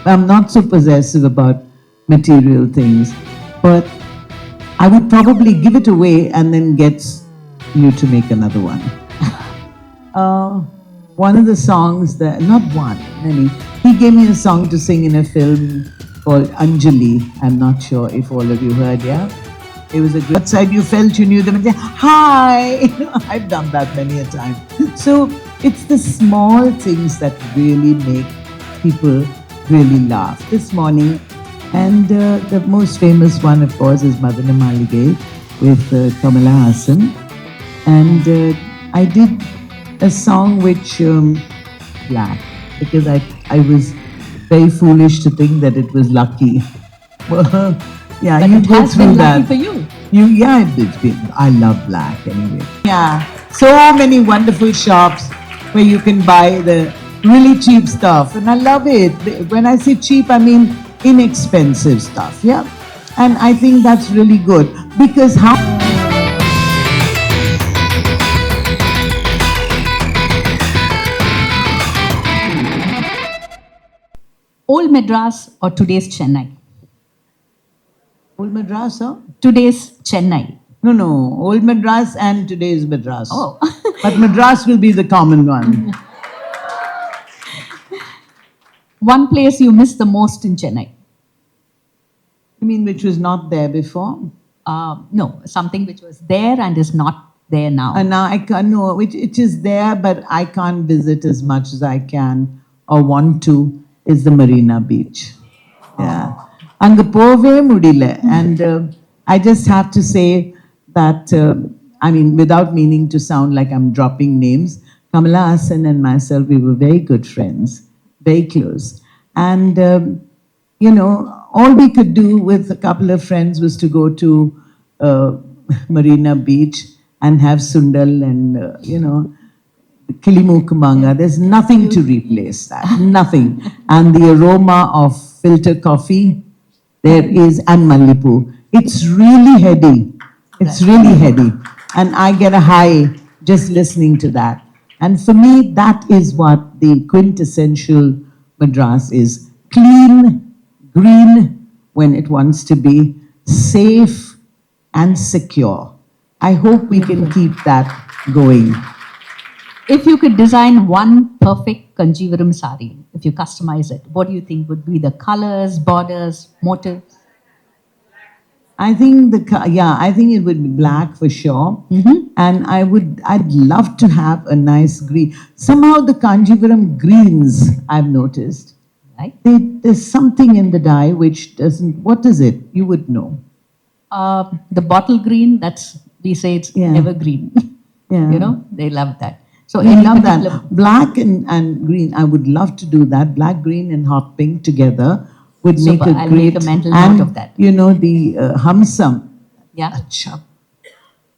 I'm not so possessive about material things, but I would probably give it away and then get you to make another one. Uh, one of the songs that, not one, many, he gave me a song to sing in a film called Anjali. I'm not sure if all of you heard, yeah? It was a great outside, you felt you knew them and say, hi! I've done that many a time. So it's the small things that really make people really laugh. This morning, and the most famous one, of course, is Madana Malige with Kamala Hassan. And I did a song which, black, because I was very foolish to think that it was lucky. Well, yeah, but you it go has through been that. lucky for you. Yeah, it's been, I love black anyway. Yeah, so many wonderful shops where you can buy the really cheap stuff. And I love it. When I say cheap, I mean inexpensive stuff, yeah? And I think that's really good because how... Old Madras or today's Chennai? Old Madras, huh? Today's Chennai. No, Old Madras and today's Madras. Oh. But Madras will be the common one. One place you miss the most in Chennai? You mean which was not there before? No, something which was there and is not there now. And now I can't know, which it is there, but I can't visit as much as I can or want to, is the Marina Beach. Yeah. And the Pove Mudile. And I just have to say that, I mean, without meaning to sound like I'm dropping names, Kamala Hassan and myself, we were very good friends, very close. And, you know, all we could do with a couple of friends was to go to Marina Beach and have sundal and, you know, Kilimukumanga. There's nothing to replace that, nothing. And the aroma of filter coffee, there is, and Malipu. It's really heady. It's really heady. And I get a high just listening to that. And for me, that is what the quintessential Madras is. Clean, green when it wants to be, safe and secure. I hope we can keep that going. If you could design one perfect Kanjivaram sari, if you customize it, what do you think would be the colors, borders, motifs? I think I think it would be black for sure. Mm-hmm. And I'd love to have a nice green. Somehow the Kanjivaram greens, I've noticed, Right? there's something in the dye which doesn't, what is it? You would know. The bottle green, we say it's Yeah. evergreen. Yeah. You know, they love that. So I any love particular- that. Black and green, I would love to do that. Black, green and hot pink together would make Super. a I'll great... make a mental and, note of that. you know, the Hamsam, Yeah.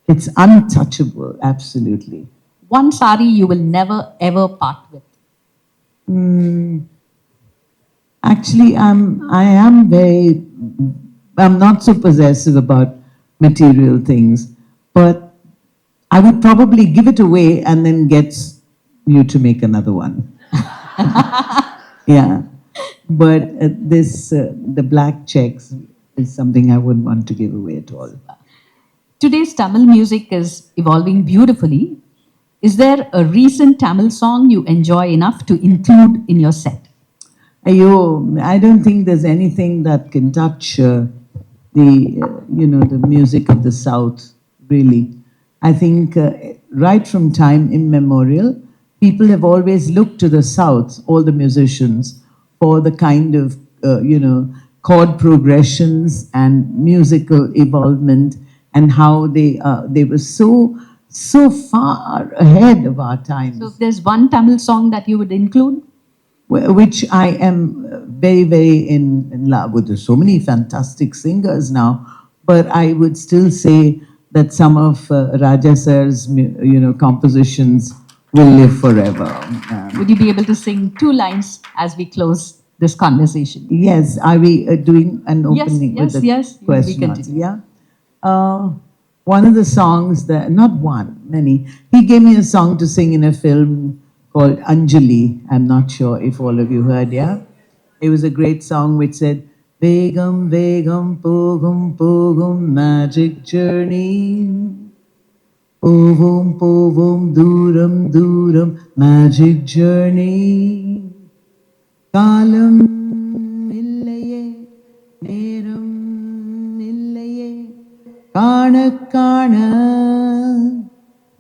it's untouchable, absolutely. One sari you will never ever part with. Actually, I'm not so possessive about material things, but I would probably give it away and then get you to make another one. Yeah. But the black checks is something I wouldn't want to give away at all. Today's Tamil music is evolving beautifully. Is there a recent Tamil song you enjoy enough to include in your set? I don't think there's anything that can touch the music of the South, really. I think right from time immemorial, people have always looked to the South, all the musicians, for the kind of, chord progressions and musical evolvement and how they were so far ahead of our times. So if there's one Tamil song that you would include? Which I am very, very in love with. There's so many fantastic singers now, but I would still say that some of Raja Sir's, compositions will live forever. Would you be able to sing 2 lines as we close this conversation? Yes, are we doing an opening yes, with the yes, we question? continue. Yeah. One of the songs that, not one, many. He gave me a song to sing in a film called Anjali. I'm not sure if all of you heard, yeah? It was a great song which said, Vegam, Vegam, Pogum, Pogum, magic journey. Povum, Povum, Duram, Duram, magic journey. Kalam Illaye, Neram Illaye, Kana Kana,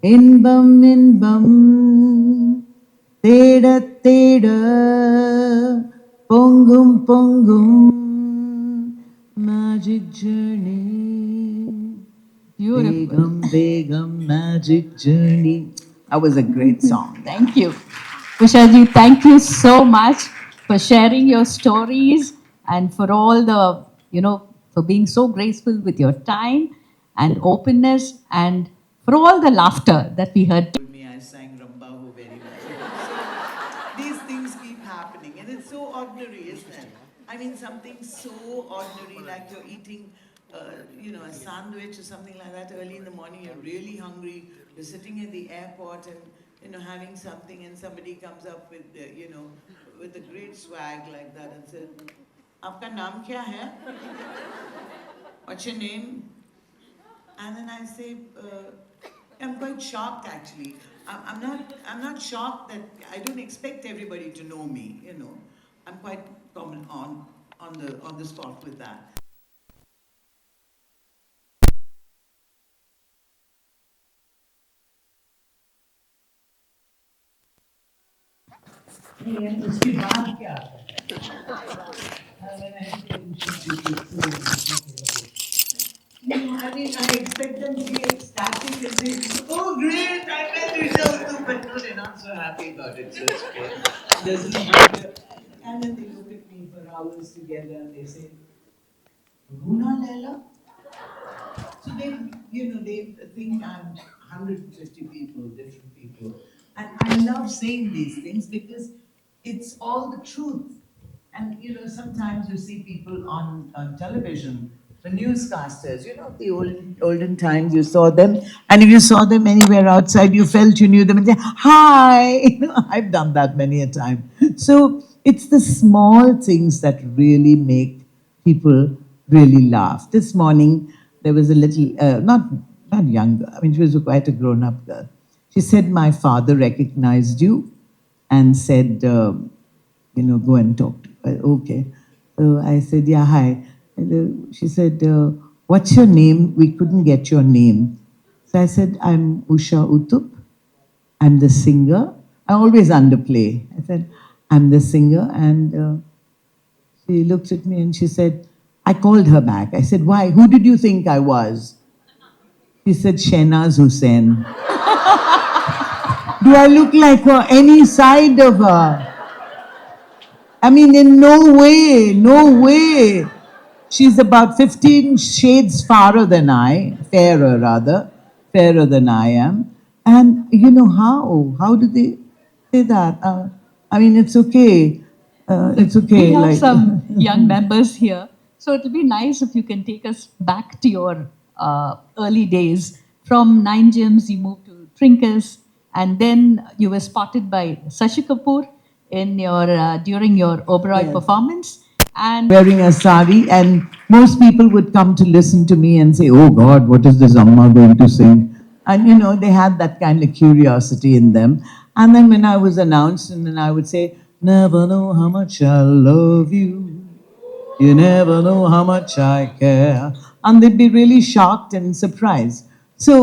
Inbam Inbam, Teda Teda, Pongum Pongum, magic journey. Beautiful. Begum, Begum, magic journey. That was a great song. Thank you. Ushaji, thank you so much for sharing your stories and for all the, for being so graceful with your time and openness and for all the laughter that we heard. Told me I sang Rambahu very well. These things keep happening, and it's so ordinary, isn't it? I mean, something so ordinary, like you're eating, a sandwich or something like that early in the morning. You're really hungry. You're sitting at the airport and having something, and somebody comes up with with a great swag like that and says, "Aapka naam kya hai? What's your name?" And then I say, I'm quite shocked actually. I'm not shocked that I don't expect everybody to know me. I'm quite common on the spot with that. उसके बाद क्या I mean, I expect them to be ecstatic and say, "Oh, great! I met Usha Uthup," but no, they're not so happy about it. So it's okay. Doesn't matter. And then they look at me for hours together and they say, "Runa Laila." So they think I'm 150 people, different people. And I love saying these things because it's all the truth. And sometimes you see people on television, the newscasters, the olden times you saw them, and if you saw them anywhere outside, you felt you knew them and say, "Hi." I've done that many a time. So it's the small things that really make people really laugh. This morning, there was a little, not younger, I mean, she was quite a grown up girl. She said, "My father recognized you and said, go and talk to her." Okay. So I said, "Yeah, hi." And, she said, "What's your name? We couldn't get your name." So I said, "I'm Usha Uthup. I'm the singer." I always underplay. I said, "I'm the singer." And she looked at me and she said, I called her back. I said, "Why? Who did you think I was?" She said, "Shehnaz Hussain." Do I look like her? Any side of her? I mean, in no way, no way. She's about 15 shades fairer rather, fairer than I am. And you know how? How do they say that? I mean, it's okay. It's okay. We have some young members here. So it'll be nice if you can take us back to your early days. From Nine Gyms, you moved to Trinkus, and then you were spotted by Sashi Kapoor in your during your Oberoi Yes. performance. And wearing a sari, and most people would come to listen to me and say, "Oh God, what is this Amma going to sing?" And they had that kind of curiosity in them. And then when I was announced, and then I would say, "Never know how much I love you. You never know how much I care." And they'd be really shocked and surprised. So,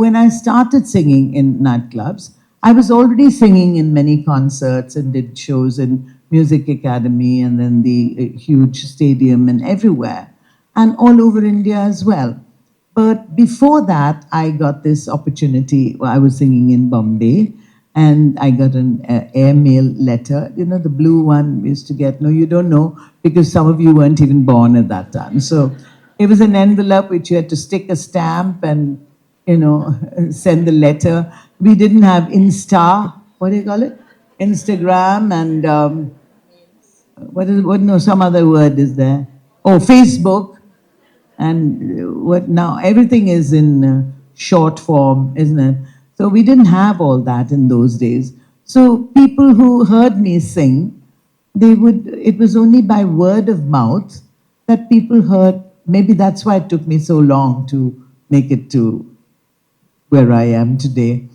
when I started singing in nightclubs, I was already singing in many concerts and did shows in Music Academy and then the huge stadium and everywhere, and all over India as well. But before that, I got this opportunity. I was singing in Bombay, and I got an airmail letter. The blue one we used to get. No, you don't know because some of you weren't even born at that time. So it was an envelope which you had to stick a stamp and, send the letter. We didn't have Insta. What do you call it? Instagram and some other word is there. Oh, Facebook. And what now? Everything is in short form, isn't it? So we didn't have all that in those days. So people who heard me sing it was only by word of mouth that people heard. Maybe that's why it took me so long to make it to where I am today.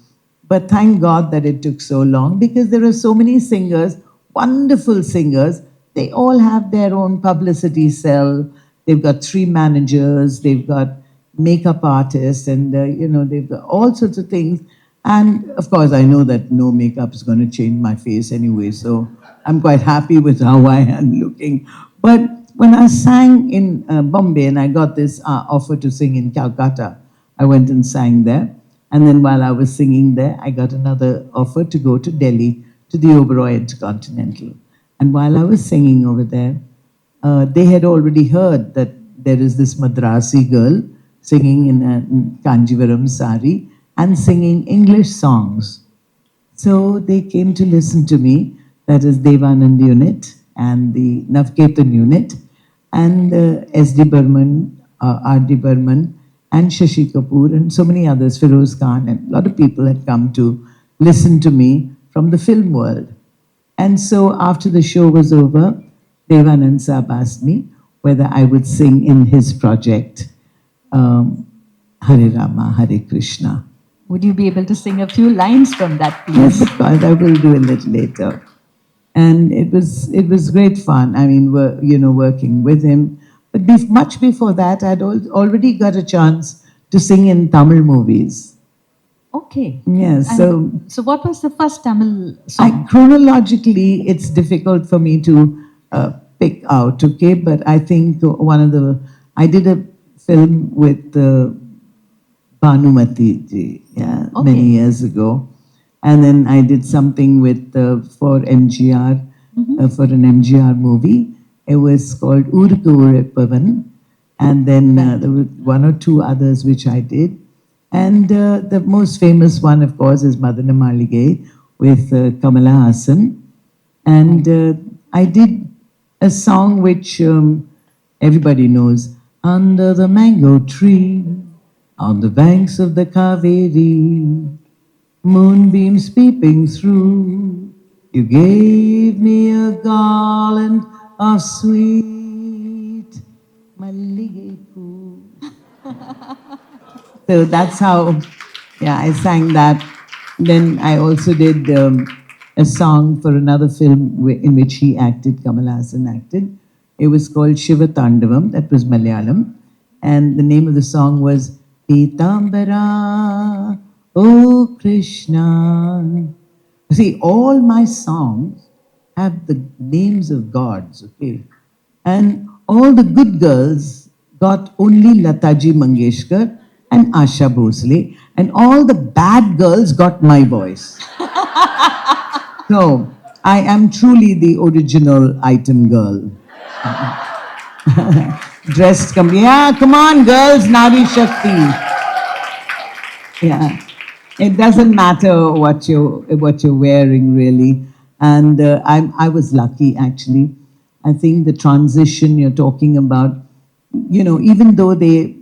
But thank God that it took so long because there are so many singers, wonderful singers. They all have their own publicity cell. They've got 3 managers, they've got makeup artists, and they've got all sorts of things. And of course, I know that no makeup is going to change my face anyway, so I'm quite happy with how I am looking. But when I sang in Bombay and I got this offer to sing in Calcutta, I went and sang there. And then while I was singing there, I got another offer to go to Delhi to the Oberoi Intercontinental. And while I was singing over there, they had already heard that there is this Madrasi girl singing in a Kanjivaram sari and singing English songs. So they came to listen to me, that is Devanand unit and the Navketan unit, and S.D. Burman, R.D. Burman, and Shashi Kapoor, and so many others, Feroz Khan, and a lot of people had come to listen to me from the film world. And so after the show was over, Devanand Saab asked me whether I would sing in his project, Hare Rama, Hare Krishna. Would you be able to sing a few lines from that, Yes, please? of course, I will do a little later. And it was great fun. I mean, working with him. But much before that, I'd already got a chance to sing in Tamil movies. Okay. Yes, And so what was the first Tamil song? chronologically, it's difficult for me to pick out, okay? But I think I did a film with Bhanumati ji, yeah, Okay. many years ago. And then I did something with for MGR, for an MGR movie. It was called Urku Pavan. And then there were 1 or 2 others which I did. And the most famous one, of course, is Madana Malige with Kamala Hassan. And I did a song which everybody knows, Under the Mango Tree, on the banks of the Kaveri, moonbeams peeping through, you gave me a garland of sweet Malligepu. So that's how, yeah, I sang that. Then I also did a song for another film in which he acted, Kamal Hassan acted. It was called Shiva Tandavam, that was Malayalam. And the name of the song was Pitambara, O Krishna. See, all my songs have the names of gods, okay? And all the good girls got only Lataji Mangeshkar and Asha Bhosle, and all the bad girls got my voice. So I am truly the original item girl. Dressed, yeah, come on, girls, Nari Shakti. Yeah, it doesn't matter what you're wearing really, and I was lucky actually. I think the transition you're talking about, even though they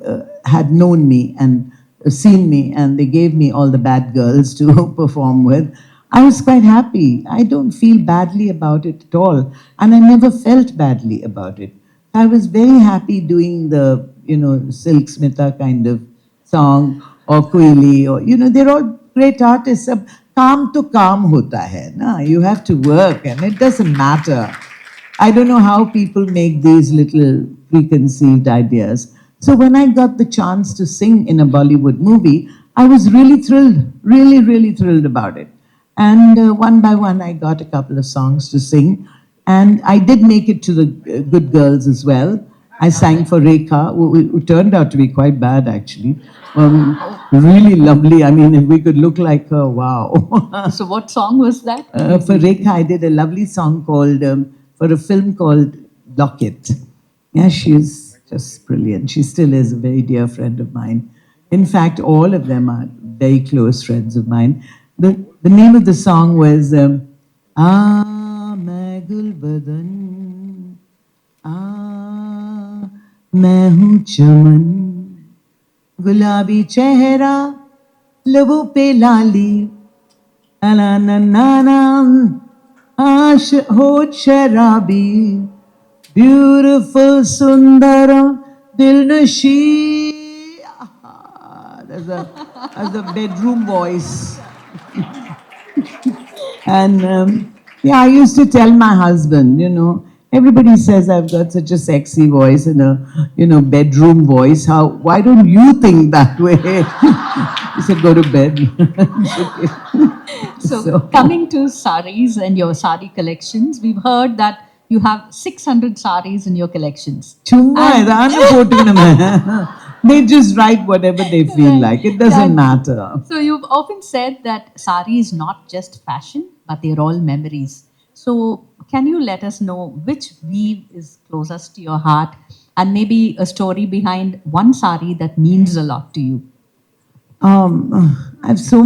had known me and seen me and they gave me all the bad girls to perform with, I was quite happy. I don't feel badly about it at all, and I never felt badly about it. I was very happy doing the Silk Smita kind of song or Queely or they're all great artists. Ab काम तो काम होता है ना. You have to work and it doesn't matter. I don't know how people make these little preconceived ideas. So when I got the chance to sing in a Bollywood movie, I was really thrilled, really, really thrilled about it. And one by one, I got a couple of songs to sing. And I did make it to the good girls as well. I sang for Rekha, who turned out to be quite bad actually. Really lovely. I mean, if we could look like her, wow. So what song was that? For Rekha, I did a lovely song called, for a film called Locket. Yeah, she's just brilliant. She still is a very dear friend of mine. In fact, all of them are very close friends of mine. The name of the song was मैं गुल बदन मैं हूँ चमन गुलाबी चेहरा लबों पे लाली अला ना ना ना Hot Sharabi, beautiful Sundara, Dilnashi. That's a bedroom voice. And yeah, I used to tell my husband, everybody says I've got such a sexy voice and a, bedroom voice. Why don't you think that way? He said, go to bed. So, coming to saris and your sari collections, we've heard that you have 600 saris in your collections. சும்மா And- ஏதானு போட்டுக்கணுமே. They just write whatever they feel like. It doesn't matter. So you've often said that sari is not just fashion, but they're all memories. So can you let us know which weave is closest to your heart and maybe a story behind one sari that means a lot to you? I have so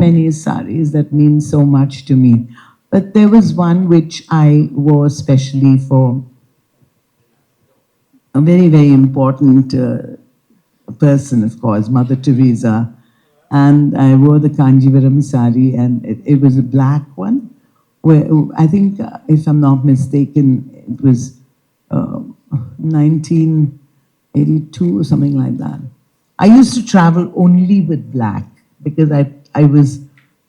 many saris that mean so much to me. But there was one which I wore specially for a very, very important person, of course, Mother Teresa. And I wore the Kanjivaram sari, and it was a black one. Where I think, if I'm not mistaken, it was 1982 or something like that. I used to travel only with black because I was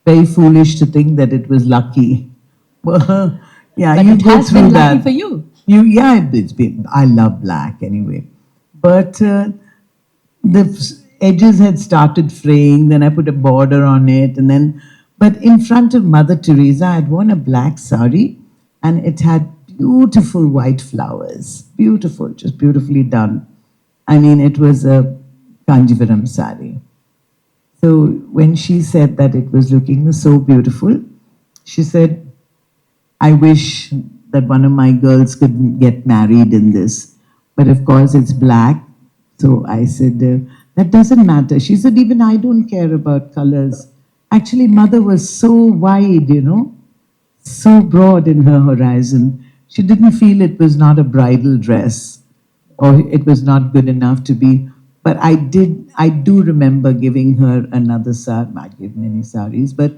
very foolish to think that it was lucky. Well, yeah, But you it go has through been that. lucky for you. It's been. I love black anyway, but the edges had started fraying. Then I put a border on it, and then, but in front of Mother Teresa, I had worn a black sari, and it had beautiful white flowers. Beautiful, just beautifully done. I mean, it was a Kanjivaram sari. So when she said that it was looking so beautiful, she said, I wish that one of my girls could get married in this. But of course, it's black. So I said, that doesn't matter. She said, even I don't care about colors. Actually, Mother was so wide, so broad in her horizon. She didn't feel it was not a bridal dress or it was not good enough to be. But I do remember giving her another sari. I gave many saris, but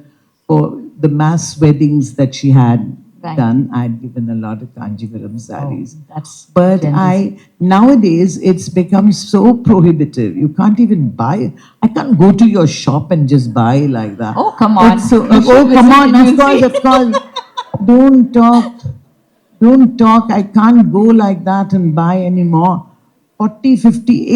for the mass weddings that she had done, I'd given a lot of Kanjivaram saris. That's But nowadays, it's become so prohibitive. You can't even buy. I can't go to your shop and just buy like that. Oh, come on. It's So, You should come visit on, and of you'll course, see. of course. Don't talk. Don't talk. I can't go like that and buy anymore. 40, 50,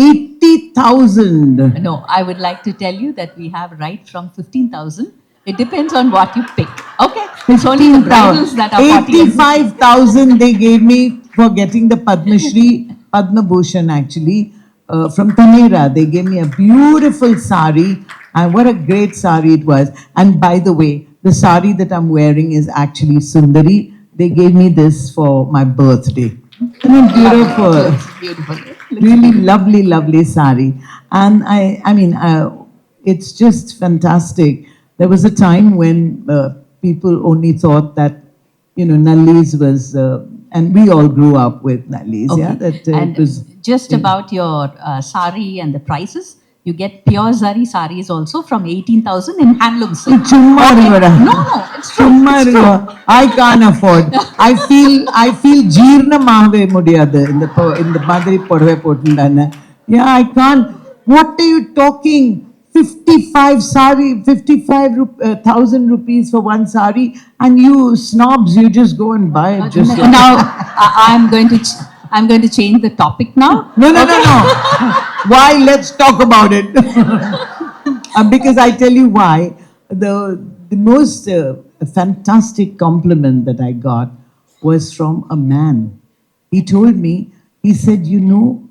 80,000. No, I would like to tell you that we have right from 15,000. It depends on what you pick. Okay? It's only the bridals that are 40 and 50. 85,000 they gave me for getting the Padma Shri, Padma Bhushan actually, from Tanera. They gave me a beautiful sari, and what a great sari it was. And by the way, the sari that I'm wearing is actually Sundari. They gave me this for my birthday. Isn't it beautiful? Looks beautiful. Really lovely, lovely sari. And I mean, it's just fantastic. There was a time when people only thought that, Nallis was, and we all grew up with Nallis, yeah, that And it was. just about your sari and the prices, you get pure zari saris also from 18,000 in handloom silk. சும்மா இருங்கடா. No, it's true. சும்மா It's இருங்க. true. I can't afford. I feel ஜீரணமாகவே முடியாது இந்த மாதிரி புடவை போட்டுட்டானே. Yeah, I can't. What are you talking? 55,000 rupees for one sari, and you snobs, you just go and buy it. Just Now I'm going to change the topic now. No. Why? Let's talk about it. Because I tell you why. The most fantastic compliment that I got was from a man. He told me, he said, you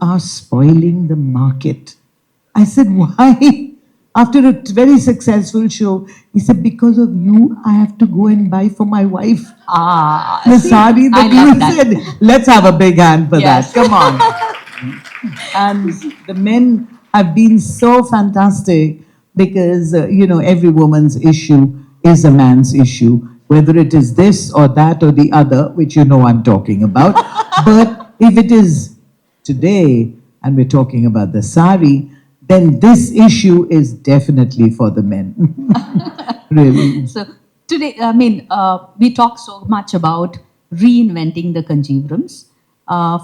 are spoiling the market. I said, why? After a very successful show, he said, because of you, I have to go and buy for my wife the sari that I you love that. said. Let's have a big hand for Yes. that. Come on. And the men have been so fantastic because, every woman's issue is a man's issue, whether it is this or that or the other, which I'm talking about. But if it is today and we're talking about the sari, then this issue is definitely for the men. Really. So today, we talk so much about reinventing the Kanjivarams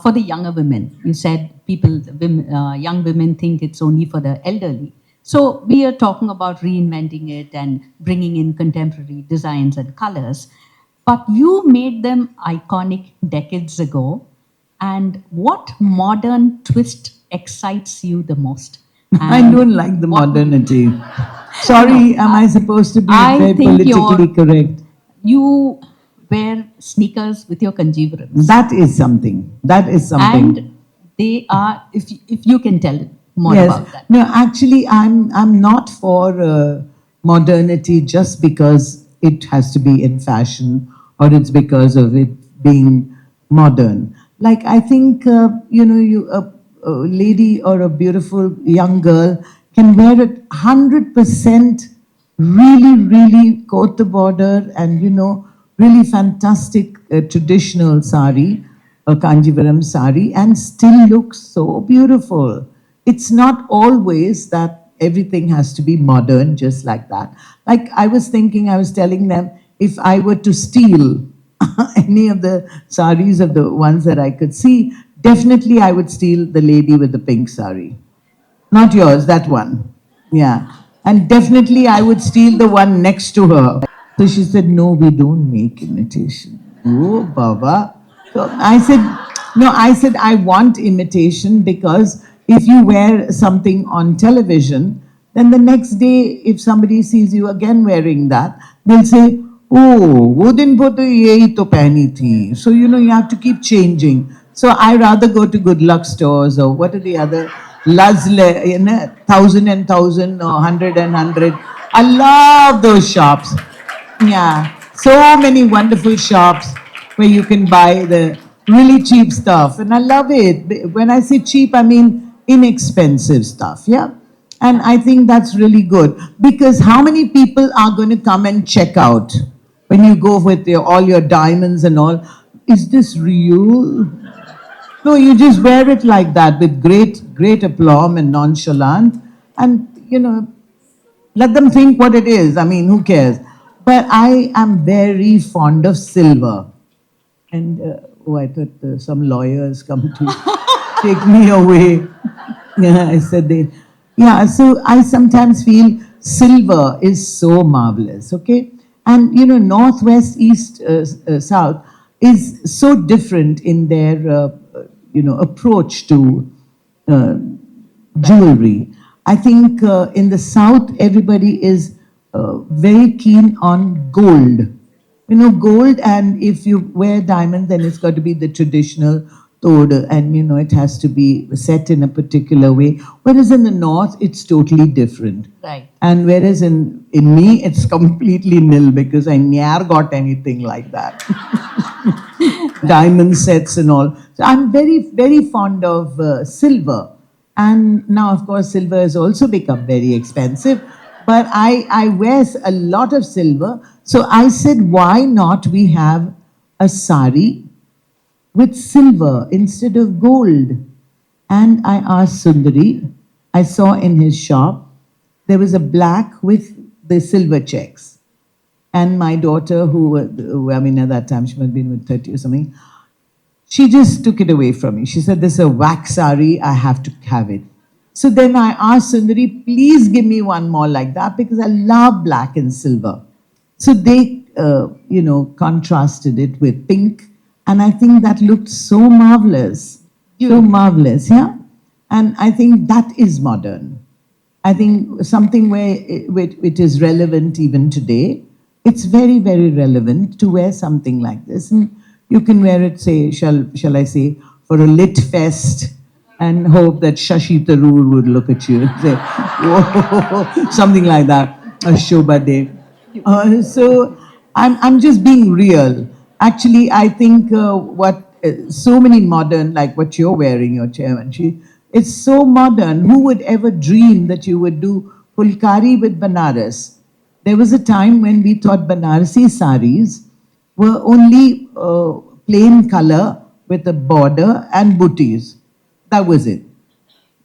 for the younger women. You said young women think it's only for the elderly. So we are talking about reinventing it and bringing in contemporary designs and colors. But you made them iconic decades ago. And what modern twist excites you the most? I And don't like the what would- modernity. Sorry, No, am I supposed to be I very think politically correct? you wear sneakers with your Kanjivarams. That is something. That is something. And they are, if you can tell more Yes. about that. No, actually, I'm not for modernity just because it has to be in fashion or it's because of it being modern. Like I think a lady or a beautiful young girl can wear it 100% really, really coat the border and really fantastic traditional sari, a Kanjivaram sari, and still looks so beautiful. It's not always that everything has to be modern just like that. Like I was thinking, I was telling them, if I were to steal any of the saris of the ones that I could see, definitely I would steal the lady with the pink sari. Not yours, that one. Yeah. And definitely I would steal the one next to her. So she said, no, we don't make imitation. Oh, Baba. So I said, no, I said, I want imitation because if you wear something on television, then the next day, if somebody sees you again wearing that, they'll say, oh, wo din po to yehi to pehni thi. So, you have to keep changing. So I rather go to good luck stores or what are the other Lazle, thousand and thousand or hundred and hundred. I love those shops. Yeah, so many wonderful shops where you can buy the really cheap stuff, and I love it. When I say cheap, I mean inexpensive stuff. Yeah, and I think that's really good because how many people are going to come and check out when you go with all your diamonds and all? Is this real? No, you just wear it like that with great aplomb and nonchalant, and let them think what it is. I mean, who cares? But I am very fond of silver. And I thought some lawyers come to take me away. Yeah, I said they. Yeah, so I sometimes feel silver is so marvelous. Okay, and northwest, east, south is so different in their approach to uh, jewelry. I think in the south everybody is very keen on gold. Gold, and if you wear diamond, then it's got to be the traditional tod, and it has to be set in a particular way. Whereas in the north, it's totally different. Right. And whereas in me, it's completely nil because I never got anything like that. Diamond sets and all. So I'm very fond of silver. And now, of course, silver has also become very expensive. But I wear a lot of silver. So I said, why not we have a sari with silver instead of gold? And I asked Sundari, I saw in his shop, there was a black with the silver checks. And my daughter, I mean, at that time, she must have been with 30 or something, she just took it away from me. She said, this is a wax sari, I have to have it. So then I asked Sundari, please give me one more like that because I love black and silver. So they, contrasted it with pink. And I think that looked so marvelous. So marvelous, yeah? And I think that is modern. I think something where it is relevant even today. It's very, very relevant to wear something like this. And you can wear it, say, shall I say, for a lit fest and hope that Shashi Tharoor would look at you and say, whoa, something like that, a Shobha Day. So I'm just being real. Actually, I think so many modern, like what you're wearing, your chairmanship, it's so modern. Who would ever dream that you would do Fulkari with Banaras? There was a time when we thought Banarasi saris were only plain color with a border and booties. That was it.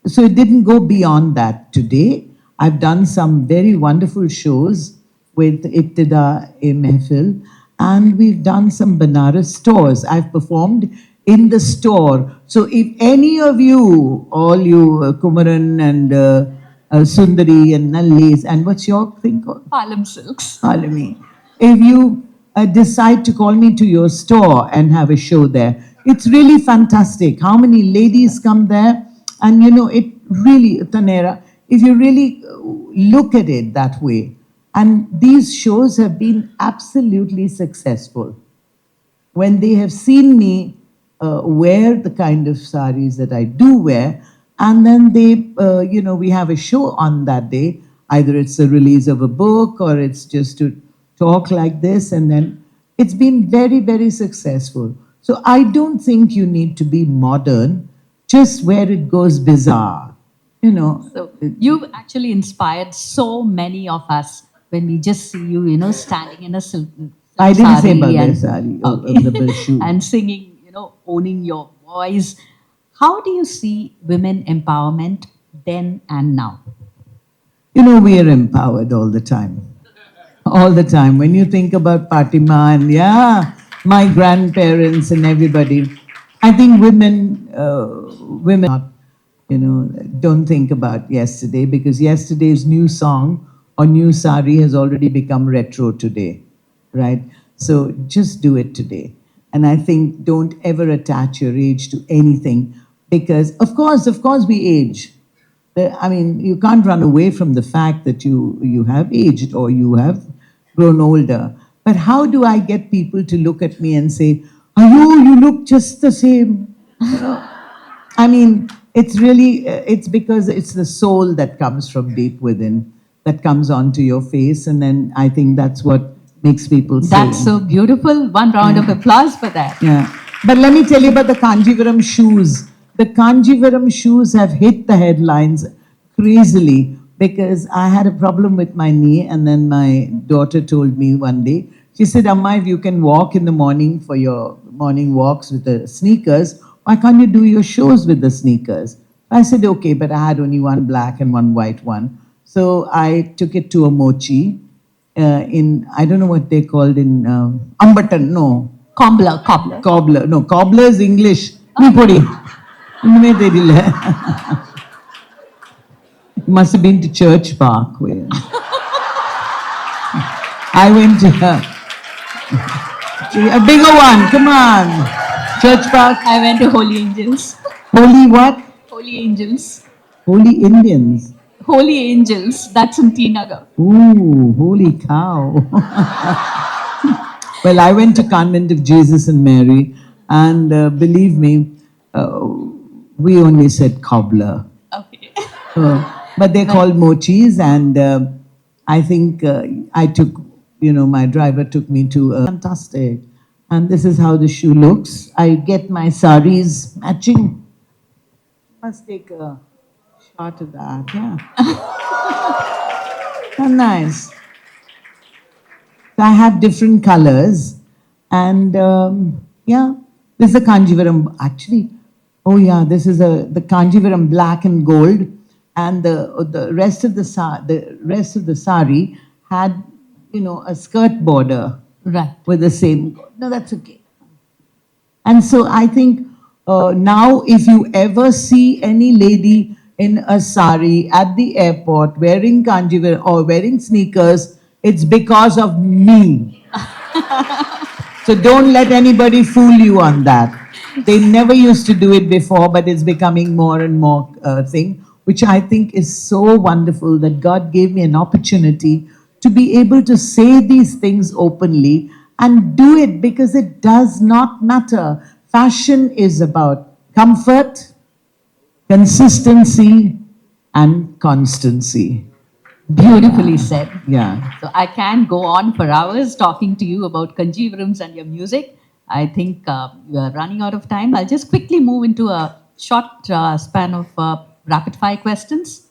So it didn't go beyond that. Today, I've done some very wonderful shows with Ibtida e Mehfil, and we've done some Banaras stores. I've performed in the store. So if any of you, all you Kumaran and Sundari and Nallis, and what's your thing called? Palam silks. Follow me. If you decide to call me to your store and have a show there, it's really fantastic. How many ladies come there? And you know, it really, Tanera, if you really look at it that way, and these shows have been absolutely successful. When they have seen me wear the kind of saris that I do wear, and then they, we have a show on that day. Either it's the release of a book or it's just to talk like this, and then it's been very, very successful. So I don't think you need to be modern, just where it goes bizarre. You know, So you've actually inspired so many of us when we just see you, standing in a silk I didn't say sari about and, the sari, okay, the bell shoe. and singing, owning your voice. How do you see women empowerment then and now? You know, we are empowered all the time. All the time. When you think about Fatima and, yeah, my grandparents and everybody, I think women not, don't think about yesterday, because yesterday's new song or new sari has already become retro today, right? So just do it today. And I think don't ever attach your age to anything, because of course, we age. I mean, you can't run away from the fact that you have aged or you have grown older. But how do I get people to look at me and say, you look just the same? You know? I mean, it's really, it's because it's the soul that comes from deep within that comes onto your face. And then I think that's what makes people say. That's so beautiful. One round of applause for that. Yeah. But let me tell you about the Kanjivaram shoes. The Kanjivaram shoes have hit the headlines crazily because I had a problem with my knee, and then my daughter told me one day, she said, Amma, if you can walk in the morning for your morning walks with the sneakers, why can't you do your shows with the sneakers? I said, okay, but I had only one black and one white one. So I took it to a mochi in, I don't know what they called in, Ambatan, no. Cobbler. Cobbler. No, cobbler is English. நீ போடி ஒண்ணுமே தெரியல. Must have been to Church Park. I went to a bigger one. Come on. Church Park. I went to Holy Angels. Holy what? Holy Angels. Holy Indians. Holy Angels. That's in T Nagar. Ooh, holy cow. Well, I went to Convent of Jesus and Mary, and believe me, we only said cobbler. Okay. But they're called mochis, and I think I took, my driver took me to fantastic. And this is how the shoe looks. I get my saris matching. Must take a shot of that, yeah. Oh, nice. So I have different colors, and yeah, this is a Kanjivaram actually. Oh yeah, this is the Kanjivaram black and gold, and the rest of the sari had a skirt border Right. with the same. No, that's okay. And so I think now if you ever see any lady in a sari at the airport wearing Kanjivaram or wearing sneakers, it's because of me. So don't let anybody fool you on that. They never used to do it before, but it's becoming more and more thing, which I think is so wonderful that God gave me an opportunity to be able to say these things openly and do it, because it does not matter. Fashion is about comfort, consistency, and constancy. Beautifully said. Yeah. So I can go on for hours talking to you about Kanjivarams and your music. I think we are running out of time. I'll just quickly move into a short span of rapid fire questions.